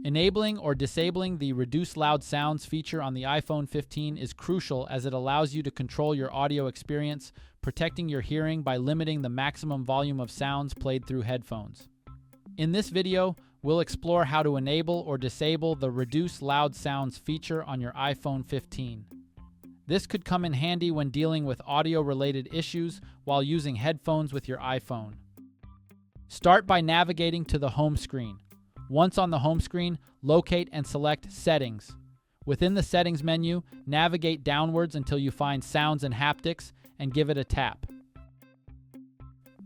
Enabling or disabling the Reduce Loud Sounds feature on the iPhone 15 is crucial as it allows you to control your audio experience, protecting your hearing by limiting the maximum volume of sounds played through headphones. In this video, we'll explore how to enable or disable the Reduce Loud Sounds feature on your iPhone 15. This could come in handy when dealing with audio-related issues while using headphones with your iPhone. Start by navigating to the home screen. Once on the home screen, locate and select Settings. Within the Settings menu, navigate downwards until you find Sounds and Haptics and give it a tap.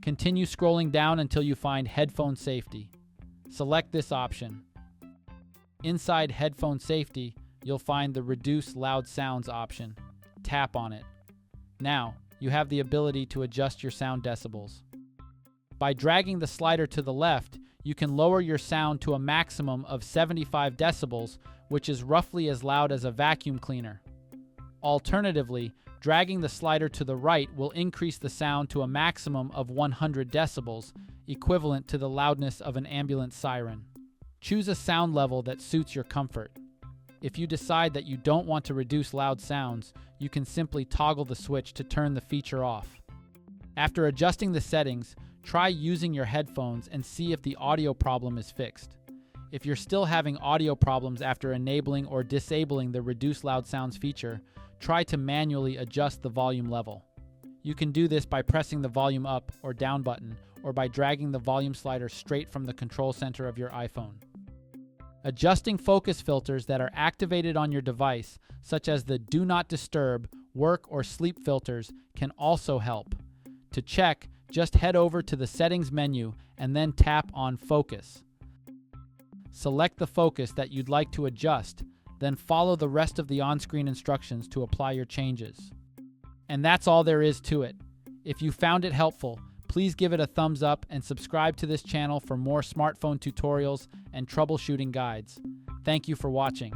Continue scrolling down until you find Headphone Safety. Select this option. Inside Headphone Safety, you'll find the Reduce Loud Sounds option. Tap on it. Now, you have the ability to adjust your sound decibels. By dragging the slider to the left, you can lower your sound to a maximum of 75 decibels, which is roughly as loud as a vacuum cleaner. Alternatively, dragging the slider to the right will increase the sound to a maximum of 100 decibels, equivalent to the loudness of an ambulance siren. Choose a sound level that suits your comfort. If you decide that you don't want to reduce loud sounds, you can simply toggle the switch to turn the feature off. After adjusting the settings, try using your headphones and see if the audio problem is fixed. If you're still having audio problems after enabling or disabling the Reduce Loud Sounds feature, try to manually adjust the volume level. You can do this by pressing the volume up or down button, or by dragging the volume slider straight from the control center of your iPhone. Adjusting focus filters that are activated on your device, such as the Do Not Disturb, Work, or Sleep filters, can also help. To check, just head over to the Settings menu and then tap on Focus. Select the focus that you'd like to adjust, then follow the rest of the on-screen instructions to apply your changes. And that's all there is to it. If you found it helpful, please give it a thumbs up and subscribe to this channel for more smartphone tutorials and troubleshooting guides. Thank you for watching.